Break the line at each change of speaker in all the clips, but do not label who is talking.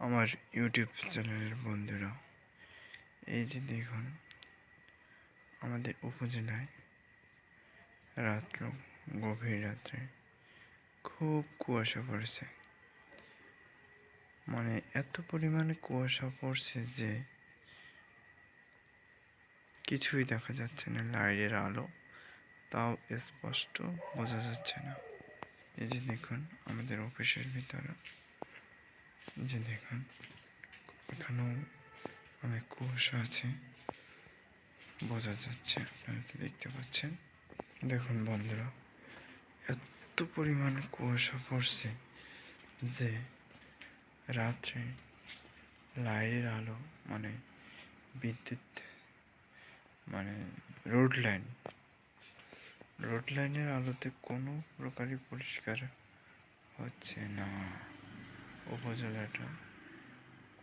আমার ইউটিউব চ্যানেলের বন্ধুরা, এই যে দেখুন আমাদের উপজেলায় গভীর রাত্রে খুব কুয়াশা পড়েছে। মানে এত পরিমাণে কুয়াশা পড়ছে যে কিছুই দেখা যাচ্ছে না, লাইটের আলো তাও স্পষ্ট বোঝা যাচ্ছে না। এই যে দেখুন আমাদের অফিসের ভিতরে, যে দেখুন এখানেও অনেক কুয়াশা আছে, বোঝা যাচ্ছে, আপনারা দেখতে পাচ্ছেন। দেখুন বন্ধুরা, এত পরিমাণে কুয়াশা পড়ছে যে রাত্রে লাইটের আলো মানে বিদ্যুৎ মানে রোড লাইনের আলোতে কোনো প্রকারই পরিষ্কার হচ্ছে না। উপজেলাটা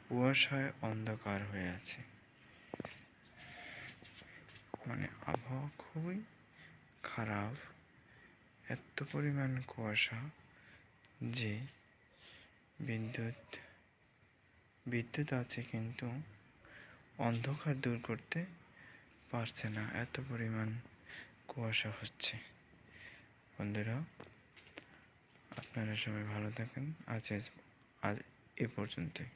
কুয়াশায় অন্ধকার হয়ে আছে। মানে আবহাওয়া খুবই খারাপ, এত পরিমাণ কুয়াশা যে বিদ্যুৎ আছে কিন্তু অন্ধকার দূর করতে পারছে না, এত পরিমাণ কুয়াশা হচ্ছে। বন্ধুরা, আপনারা সবাই ভালো থাকেন। আজ এ পর্যন্তই।